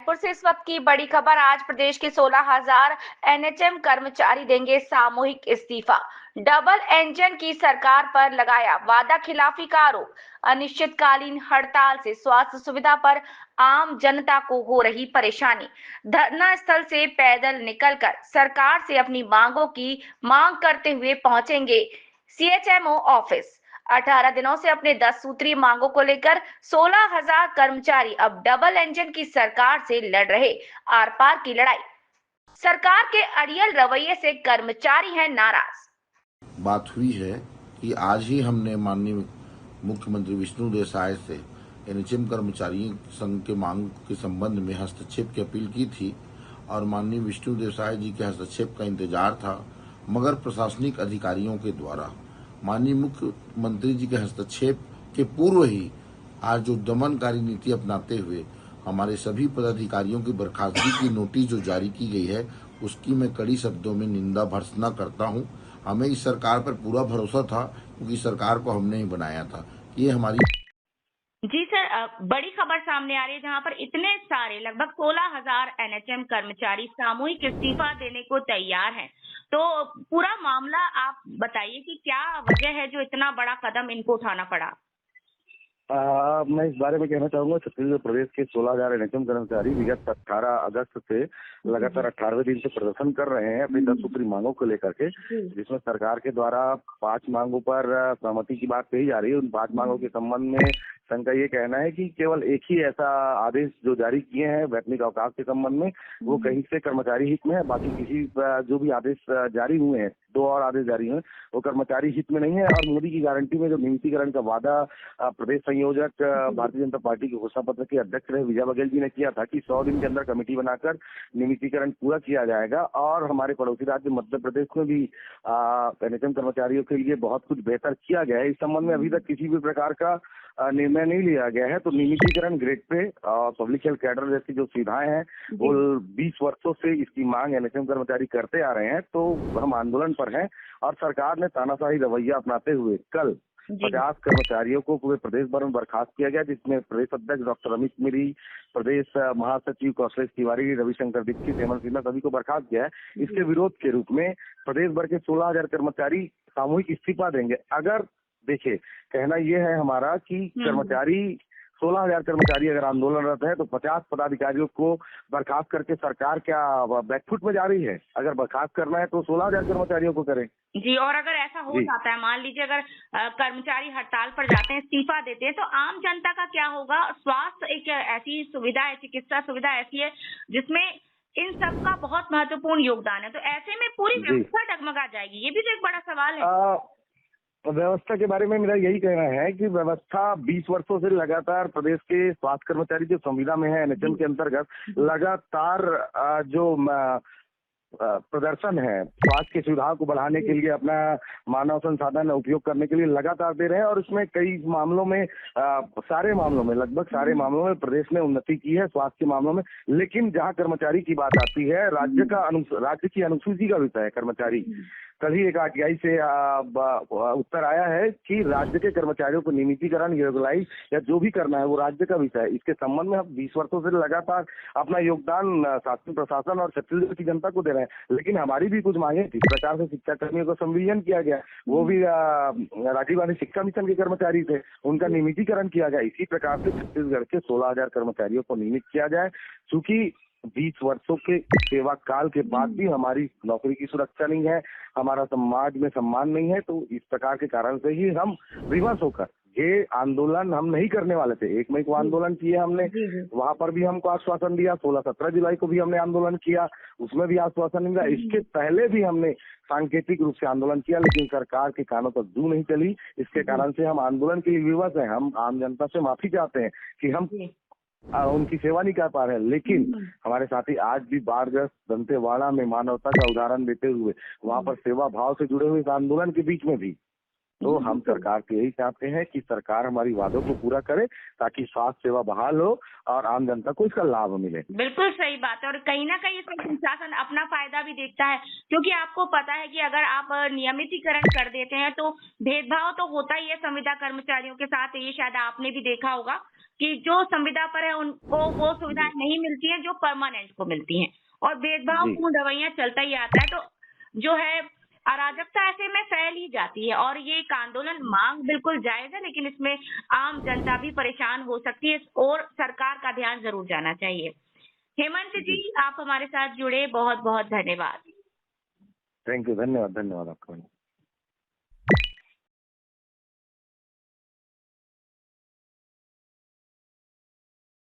रायपुर से इस वक्त की बड़ी खबर। आज प्रदेश के 16,000 एनएचएम कर्मचारी देंगे सामूहिक इस्तीफा। डबल इंजन की सरकार पर लगाया वादा खिलाफी का आरोप। अनिश्चितकालीन हड़ताल से स्वास्थ्य सुविधा पर आम जनता को हो रही परेशानी। धरना स्थल से पैदल निकलकर सरकार से अपनी मांगों की मांग करते हुए पहुंचेंगे सीएचएमओ ऑफिस। 18 दिनों से अपने 10 सूत्रीय मांगों को लेकर 16,000 कर्मचारी अब डबल इंजन की सरकार से लड़ रहे आर पार की लड़ाई। सरकार के अड़ियल रवैये से कर्मचारी हैं नाराज। बात हुई है कि आज ही हमने माननीय मुख्यमंत्री विष्णु देसाई से एनएचएम कर्मचारी संघ के मांग के संबंध में हस्तक्षेप की अपील की थी और माननीय विष्णु देसाई जी के हस्तक्षेप का इंतजार था, मगर प्रशासनिक अधिकारियों के द्वारा माननीय मुख्यमंत्री जी के हस्तक्षेप के पूर्व ही आज जो दमनकारी नीति अपनाते हुए हमारे सभी पदाधिकारियों की बर्खास्तगी की नोटिस जो जारी की गई है, उसकी मैं कड़ी शब्दों में निंदा भर्त्सना करता हूं। हमें इस सरकार पर पूरा भरोसा था क्योंकि सरकार को हमने ही बनाया था। ये हमारी जी सर, बड़ी खबर सामने आ रही है जहां पर इतने सारे लगभग 16,000 एनएचएम कर्मचारी सामूहिक इस्तीफा देने को तैयार हैं। तो पूरा मामला आप बताइए कि क्या वजह है जो इतना बड़ा कदम इनको उठाना पड़ा। मैं इस बारे में कहना चाहूंगा, छत्तीसगढ़ प्रदेश के 16,000 एनएचएम कर्मचारी विगत 18 अगस्त से लगातार 18वें दिन से प्रदर्शन कर रहे हैं अपनी 10 सूत्री मांगों को लेकर के, जिसमें सरकार के द्वारा 5 मांगों पर सहमति की बात कही जा रही है। उन 5 मांगों के संबंध में संघ का ये कहना है कि केवल एक ही ऐसा आदेश जो जारी किए हैं वैतनिक अवकाश के संबंध में, वो कहीं से कर्मचारी हित में है। बाकी किसी जो भी आदेश जारी हुए हैं, 2 और आदेश जारी हुए, वो कर्मचारी हित में नहीं है। और मोदी की गारंटी में जो नियमितीकरण का वादा प्रदेश संयोजक भारतीय जनता पार्टी के घोषणा पत्र के अध्यक्ष रहे विजय बघेल जी ने किया था कि 100 दिन के अंदर कमेटी बनाकर नियमितीकरण पूरा किया जाएगा। और हमारे पड़ोसी राज्य मध्य प्रदेश में भी एनएचएम कर्मचारियों के लिए बहुत कुछ बेहतर किया गया है। इस संबंध में अभी तक किसी भी प्रकार का निर्णय नहीं लिया गया है। तो नियमितीकरण grade pay public health cadre जैसी जो सुविधाएं हैं, वो 20 वर्षों से इसकी मांग एनएचएम कर्मचारी करते आ रहे हैं। तो हम आंदोलन पर हैं और सरकार ने तानाशाही रवैया अपनाते हुए कल 50 कर्मचारियों को पूरे प्रदेश भर में बर्खास्त किया गया, जिसमें प्रदेश अध्यक्ष डॉक्टर अमित मिरी, प्रदेश महासचिव कौशलेश तिवारी, रविशंकर दीक्षित, हेमंत सिन्हा सभी को बर्खास्त किया है। इसके विरोध के रूप में प्रदेश भर के 16,000 कर्मचारी सामूहिक इस्तीफा देंगे। अगर देखिए, कहना यह है हमारा कि कर्मचारी 16,000 कर्मचारी अगर आंदोलनरत है तो 50 पदाधिकारियों को बर्खास्त करके सरकार क्या बैकफुट में जा रही है? अगर बर्खास्त करना है तो 16,000 कर्मचारियों को करें। जी, और अगर ऐसा हो जाता है, मान लीजिए अगर कर्मचारी हड़ताल पर जाते हैं, इस्तीफा देते हैं, तो आम जनता का क्या होगा। स्वास्थ्य एक ऐसी सुविधा है, चिकित्सा सुविधा ऐसी है जिसमें इन सब का बहुत महत्वपूर्ण योगदान है। तो ऐसे में पूरी व्यवस्था डगमगा जाएगी। ये भी तो एक बड़ा सवाल है। व्यवस्था के बारे में मेरा यही कहना है कि व्यवस्था 20 वर्षों से लगातार प्रदेश के स्वास्थ्य कर्मचारी जो संविदा में है एनएचएम के अंतर्गत लगातार जो प्रदर्शन है, स्वास्थ्य की सुविधाओं को बढ़ाने के लिए अपना मानव संसाधन उपयोग करने के लिए लगातार दे रहे हैं। और उसमें कई मामलों में सारे मामलों में लगभग सारे मामलों में प्रदेश ने उन्नति की है स्वास्थ्य के मामलों में। लेकिन जहां कर्मचारी की बात आती है, राज्य की अनुसूची का विषय है कर्मचारी। कल ही एक आरटीआई से उत्तर आया है कि राज्य के कर्मचारियों को नियमितीकरण, रेगुलाइज या जो भी करना है वो राज्य का विषय है। इसके संबंध में हम 20 वर्षों से लगातार अपना योगदान शासन प्रशासन और छत्तीसगढ़ की जनता को दे रहे हैं। लेकिन हमारी भी कुछ मांगे जिस प्रकार से शिक्षा कर्मियों को संविलियन किया गया, वो भी राजीव गांधी शिक्षा मिशन के कर्मचारी थे, उनका नियमितीकरण किया गया। इसी प्रकार से छत्तीसगढ़ के 16,000 कर्मचारियों को नियमित किया जाए। चूंकि 20 वर्षों के सेवा काल के बाद भी हमारी नौकरी की सुरक्षा नहीं है, हमारा समाज में सम्मान नहीं है, तो इस प्रकार के कारण से ही हम विवश होकर ये आंदोलन हम नहीं करने वाले थे। 1 मई को आंदोलन किया हमने, वहां पर भी हमको आश्वासन दिया। 16-17 जुलाई को भी हमने आंदोलन किया, उसमें भी आश्वासन नहीं दिया। इसके पहले भी हमने सांकेतिक रूप से आंदोलन किया, लेकिन सरकार के कानों तक जू नहीं चली। इसके कारण से हम आंदोलन के लिए विवश हैं। हम आम जनता से माफी चाहते हैं कि हम उनकी सेवा नहीं कर पा रहे हैं। लेकिन हमारे साथी आज भी बाढ़ग्रस्त दंतेवाड़ा में मानवता का उदाहरण देते हुए वहां पर सेवा भाव से जुड़े हुए इस आंदोलन के बीच में भी तो हम सरकार से यही चाहते हैं कि सरकार हमारी वादों को पूरा करे ताकि स्वास्थ्य सेवा बहाल हो और आम जनता को इसका लाभ मिले। बिल्कुल सही बात है और कहीं ना कहीं इसमें प्रशासन अपना फायदा भी देखता है क्योंकि आपको पता है कि अगर आप नियमितीकरण कर देते हैं तो भेदभाव तो होता ही है संविदा कर्मचारियों के साथ। ये शायद आपने भी देखा होगा कि जो संविदा पर है उनको वो सुविधाएं नहीं मिलती है जो परमानेंट को मिलती हैं और भेदभावपूर्ण रवैया चलता ही आता है। तो जो है अराजकता ऐसे में फैल ही जाती है और ये एक आंदोलन मांग बिल्कुल जायज है, लेकिन इसमें आम जनता भी परेशान हो सकती है और सरकार का ध्यान जरूर जाना चाहिए। हेमंत जी, आप हमारे साथ जुड़े, बहुत बहुत धन्यवाद। थैंक यू, धन्यवाद आपका।